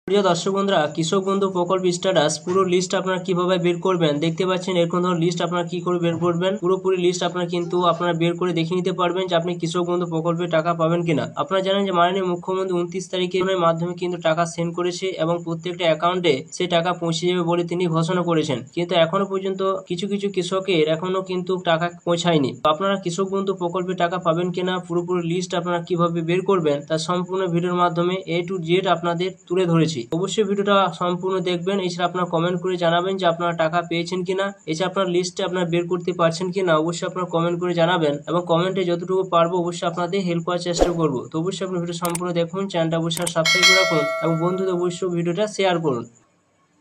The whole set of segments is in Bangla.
প্রিয় দর্শক বন্ধুরা, কৃষক বন্ধু প্রকল্প স্ট্যাটাস পুরো লিস্ট আপনারা কিভাবে বের করবেন দেখতে পাচ্ছেন। এরকম ধরনের লিস্ট আপনারা কি করে বের করবেন, পুরোপুরি লিস্ট আপনারা কিন্তু আপনারা বের করে দেখে নিতে পারবেন যে আপনি কৃষক বন্ধু প্রকল্পে টাকা পাবেন কিনা। আপনারা জানেন যে মাননীয় মুখ্যমন্ত্রী 29 তারিখে মাধ্যমে কিন্তু টাকা সেন্ড করেছে এবং প্রত্যেকটা অ্যাকাউন্টে সেই টাকা পৌঁছে যাবে বলে তিনি ঘোষণা করেছেন, কিন্তু এখনো পর্যন্ত কিছু কিছু কৃষকের এখনো কিন্তু টাকা পৌঁছায়নি। তো আপনারা কৃষক বন্ধু প্রকল্পে টাকা পাবেন কিনা, পুরোপুরি লিস্ট আপনারা কিভাবে বের করবেন তার সম্পূর্ণ ভিডিওর মাধ্যমে A to Z আপনাদের তুলে ধরেছি। অবশ্যই ভিডিওটা সম্পূর্ণ দেখবেন। এছাড়া আপনারা কমেন্ট করে জানাবেন যে আপনারা টাকা পেয়েছেন কিনা, এছাড়া আপনার লিস্টে আপনারা বের করতে পারছেন কিনা অবশ্যই আপনারা কমেন্ট করে জানাবেন এবং কমেন্টে যতটুকু পারবো অবশ্যই আপনাদের হেল্প করার চেষ্টা করবো। তো অবশ্যই আপনি ভিডিও সম্পূর্ণ দেখুন, চ্যানেলটা অবশ্যই সাবস্ক্রাইব করে রাখুন এবং বন্ধুদের অবশ্যই ভিডিওটা শেয়ার করুন।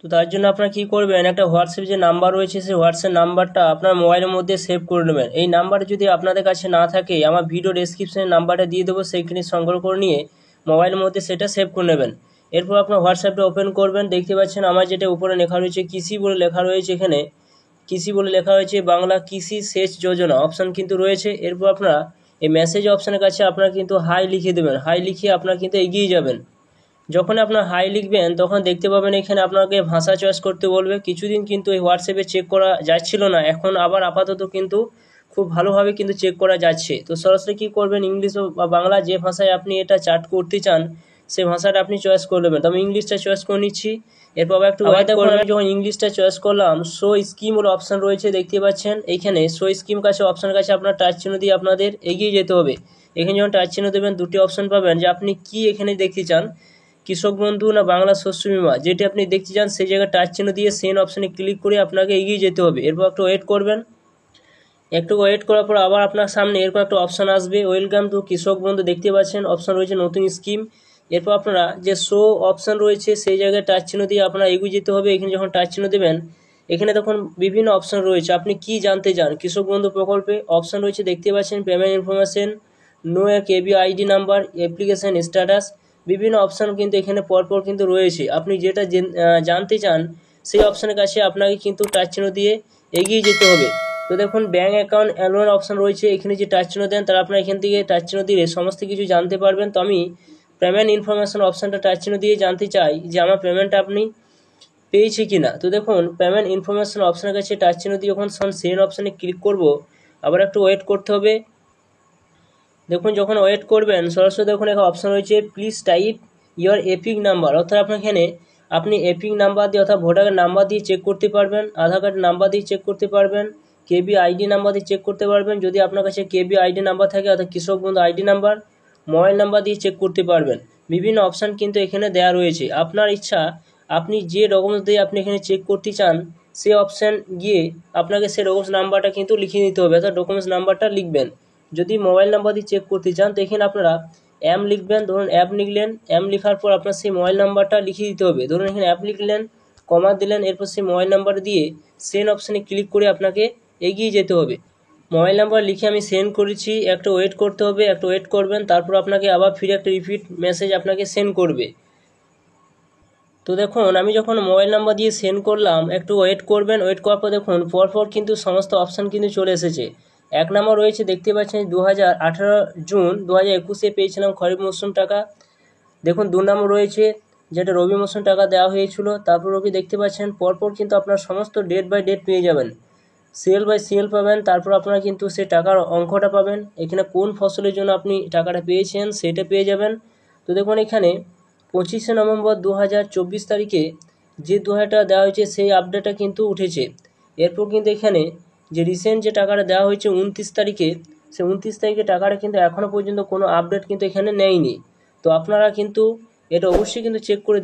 তো তার জন্য আপনারা কি করবেন, একটা হোয়াটসঅ্যাপ যে নাম্বার রয়েছে সেই হোয়াটসঅ্যাপ নাম্বারটা আপনার মোবাইলের মধ্যে সেভ করে নেবেন। এই নাম্বারটা যদি আপনাদের কাছে না থাকে আমার ভিডিও ডেসক্রিপশনে নাম্বারটা দিয়ে দেবো, সেইখানে সংগ্রহ করে নিয়ে মোবাইলের মধ্যে সেটা সেভ করে নেবেন। এরপর আপনার হোয়াটসঅ্যাপটা ওপেন করবেন। দেখতে পাচ্ছেন আমার যেটা উপরে লেখা রয়েছে কৃষি বলে লেখা রয়েছে, এখানে কৃষি বলে লেখা হয়েছে বাংলা কৃষি সেচ যোজনা অপশান কিন্তু রয়েছে। এরপর আপনারা এই মেসেজ অপশানের কাছে আপনারা কিন্তু হাই লিখে দেবেন। হাই লিখিয়ে আপনারা কিন্তু এগিয়ে যাবেন। যখন আপনার হাই লিখবেন তখন দেখতে পাবেন এখানে আপনাকে ভাষা চয়েস করতে বলবে। কিছুদিন কিন্তু এই হোয়াটসঅ্যাপে চেক করা যাচ্ছিল না, এখন আবার আপাতত কিন্তু খুব ভালোভাবে কিন্তু চেক করা যাচ্ছে। তো সরাসরি কী করবেন, ইংলিশ বা বাংলা যে ভাষায় আপনি এটা চ্যাট করতে চান সেই ভাষাটা আপনি চয়েস করে নেবেন। তো আমি ইংলিশটা চয়েস করে নিচ্ছি। এরপর একটু ওয়েট করবেন। আমি যখন ইংলিশটা চয়েস করলাম শো স্কিম বলে অপশান রয়েছে দেখতে পাচ্ছেন, এইখানে শো স্কিম কাছে অপশানের কাছে আপনার টাচ চিহ্ন দিয়ে আপনাদের এগিয়ে যেতে হবে। এখানে যখন টাচ চিহ্ন দেবেন দুটি অপশান পাবেন যে আপনি কি এখানে দেখতে চান, কৃষক বন্ধু না বাংলা শস্য বিমা, যেটি আপনি দেখতে চান সেই জায়গায় টাচ চিহ্ন দিয়ে সেন অপশানে ক্লিক করে আপনাকে এগিয়ে যেতে হবে। এরপর একটু ওয়েট করবেন। একটু ওয়েট করার পর আবার আপনার সামনে এরপর একটা অপশান আসবে ওয়েলকাম টু কৃষক বন্ধু, দেখতে পাচ্ছেন অপশান রয়েছে নতুন স্কিম। এরপর আপনারা যে শো অপশান রয়েছে সেই জায়গায় টাচ চিহ্ন দিয়ে আপনারা এগিয়ে যেতে হবে। এখানে যখন টাচ চিহ্ন দেবেন এখানে তখন বিভিন্ন অপশান রয়েছে, আপনি কি জানতে চান কৃষক বন্ধু প্রকল্পে। অপশান রয়েছে দেখতে পাচ্ছেন পেমেন্ট ইনফরমেশন, নো এ কেবি আইডি নাম্বার, অ্যাপ্লিকেশন স্ট্যাটাস, বিভিন্ন অপশান কিন্তু এখানে পরপর কিন্তু রয়েছে। আপনি যেটা জানতে চান সেই অপশানের কাছে আপনাকে কিন্তু টাচ চিহ্ন দিয়ে এগিয়ে যেতে হবে। তো দেখুন ব্যাঙ্ক অ্যাকাউন্ট অ্যালোন অপশান রয়েছে, এখানে যে টাচ চিহ্ন দেন তারা আপনারা এখান থেকে টাচ চিহ্ন দিলে সমস্ত কিছু জানতে পারবেন। তো আমি পেমেন্ট ইনফরমেশন অপশানটা টাচ চিহ্ন দিয়ে জানতে চাই যে আমার পেমেন্টটা আপনি পেয়েছি কিনা। তো দেখুন পেমেন্ট ইনফরমেশন অপশানের কাছে টাচ চিহ্ন দিয়ে যখন সেন্ড অপশানে ক্লিক করব আবার একটু ওয়েট করতে হবে। দেখুন যখন ওয়েট করবেন সরাসরি দেখুন একটা অপশান রয়েছে please type your epic number, অর্থাৎ আপনার এখানে আপনি এপিক নাম্বার দিয়ে অর্থাৎ ভোটারের নাম্বার দিয়ে চেক করতে পারবেন, আধার কার্ড নাম্বার দিয়ে চেক করতে পারবেন, কেবি আইডি নাম্বার দিয়ে চেক করতে পারবেন। যদি আপনার কাছে কেবি আইডি নাম্বার থাকে অর্থাৎ কৃষক বন্ধু আইডি নাম্বার, মোবাইল নাম্বার দিয়ে চেক করতে পারবেন। বিভিন্ন অপশান কিন্তু এখানে দেওয়া রয়েছে, আপনার ইচ্ছা আপনি যে ডকুমেন্টস দিয়ে আপনি এখানে চেক করতে চান সেই অপশান গিয়ে আপনাকে সেই ডকুমেন্টস নাম্বারটা কিন্তু লিখে নিতে হবে, অর্থাৎ ডকুমেন্টস নাম্বারটা লিখবেন। যদি মোবাইল নাম্বার দিয়ে চেক করতে চান তো এখানে আপনারা অ্যাম লিখবেন, ধরুন অ্যাপ লিখলেন, অ্যাম লেখার পর আপনার সেই মোবাইল নাম্বারটা লিখে দিতে হবে। ধরুন এখানে অ্যাপ লিখলেন, কমা দিলেন, এরপর সেই মোবাইল নাম্বার দিয়ে সেন্ড অপশানে ক্লিক করে আপনাকে এগিয়ে যেতে হবে। মোবাইল নাম্বার লিখে আমি সেন্ড করেছি, একটু ওয়েট করতে হবে, একটু ওয়েট করবেন, তারপর আপনাকে আবার ফিরে একটা রিপিট মেসেজ আপনাকে সেন্ড করবে। তো দেখুন আমি যখন মোবাইল নাম্বার দিয়ে সেন্ড করলাম একটু ওয়েট করবেন, ওয়েট করার পর দেখুন পরপর কিন্তু সমস্ত অপশান কিন্তু চলে এসেছে। এক নম্বর রয়েছে দেখতে পাচ্ছেন 2018 জুন 2021 পেয়েছিলাম খরিফ মৌসুম টাকা। দেখুন 2 নম্বর রয়েছে যেটা রবি মৌসুম টাকা দেওয়া হয়েছিল। তারপর রবি দেখতে পাচ্ছেন পরপর কিন্তু আপনার সমস্ত ডেট বাই ডেট পেয়ে যাবেন, সিএল বাই সিএল পাবেন, তারপর আপনারা কিন্তু সেই টাকার অঙ্কটা পাবেন। এখানে কোন ফসলের জন্য আপনি টাকাটা পেয়েছেন সেটা পেয়ে যাবেন। তো দেখুন এখানে 25শে নভেম্বর 2024 তারিখে যে 2000 টাকা দেওয়া হয়েছে সেই আপডেটটা কিন্তু উঠেছে। এরপর কিন্তু এখানে যে রিসেন্ট যে টাকাটা দেওয়া হয়েছে 29 তারিখে, সেই 29 তারিখে টাকাটা কিন্তু এখনও পর্যন্ত কোনো আপডেট কিন্তু এখানে নেয়নি। তো আপনারা কিন্তু এটা অবশ্যই কিন্তু চেক করে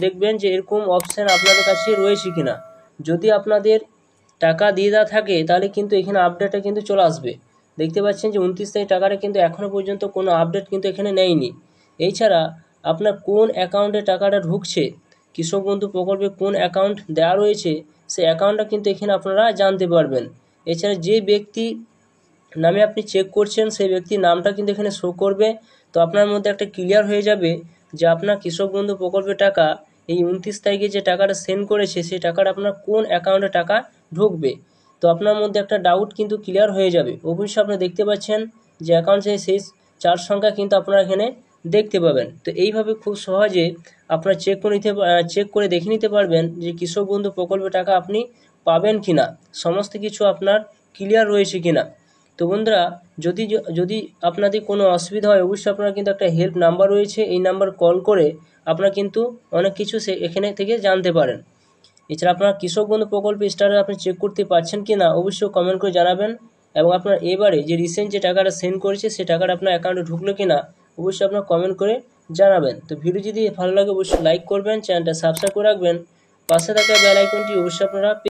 দেখবেন যে এরকম অপশান আপনাদের কাছে রয়েছে কিনা। যদি আপনাদের টাকা দিয়ে দেওয়া থাকে তাহলে কিন্তু এখানে আপডেটটা কিন্তু চলে আসবে। দেখতে পাচ্ছেন যে 29 তারিখ টাকাটা কিন্তু এখনও পর্যন্ত কোনো আপডেট কিন্তু এখানে নেয়নি। এছাড়া আপনার কোন অ্যাকাউন্টে টাকাটা ঢুকছে, কৃষক বন্ধু প্রকল্পে কোন অ্যাকাউন্ট দেওয়া রয়েছে সেই অ্যাকাউন্টটা কিন্তু এখানে আপনারা জানতে পারবেন। এছাড়া যে ব্যক্তি নামে আপনি চেক করছেন সেই ব্যক্তির নামটা কিন্তু এখানে শো করবে। তো আপনার মধ্যে একটা ক্লিয়ার হয়ে যাবে যে আপনার কৃষক বন্ধু প্রকল্পের টাকা এই 29 তারিখে যে টাকাটা সেন্ড করেছে সেই টাকাটা আপনার কোন অ্যাকাউন্টে টাকা ঢুকবে। তো আপনার মধ্যে একটা ডাউট কিন্তু ক্লিয়ার হয়ে যাবে। অবশ্যই আপনারা দেখতে পাচ্ছেন যে অ্যাকাউন্ট সেই 4 সংখ্যা কিন্তু আপনারা এখানে দেখতে পাবেন। তো এইভাবে খুব সহজে আপনারা চেক করে দেখে নিতে পারবেন যে কৃষক বন্ধু প্রকল্পের টাকা আপনি পাবেন কিনা, সমস্ত কিছু আপনার ক্লিয়ার রয়েছে কিনা। তো বন্ধুরা, যদি আপনাদের কোনো অসুবিধা হয় অবশ্যই আপনারা কিন্তু একটা হেল্প নাম্বার রয়েছে, এই নাম্বার কল করে আপনারা কিন্তু অনেক কিছু এখানে থেকে জানতে পারেন। এছাড়া আপনারা কৃষক বন্ধু প্রকল্পে স্ট্যাটাস আপনি চেক করতে পারছেন কিনা অবশ্যই কমেন্ট করে জানাবেন, এবং আপনার এবারে যে রিসেন্ট যে টাকাটা সেন্ড করেছে সে টাকাটা আপনার অ্যাকাউন্টে ঢুকলো কিনা অবশ্যই আপনারা কমেন্ট করে জানাবেন। তো ভিডিও যদি ভালো লাগে অবশ্যই লাইক করবেন, চ্যানেলটা সাবস্ক্রাইব করে রাখবেন, পাশে থাকা বেল আইকনটি অবশ্যই আপনারা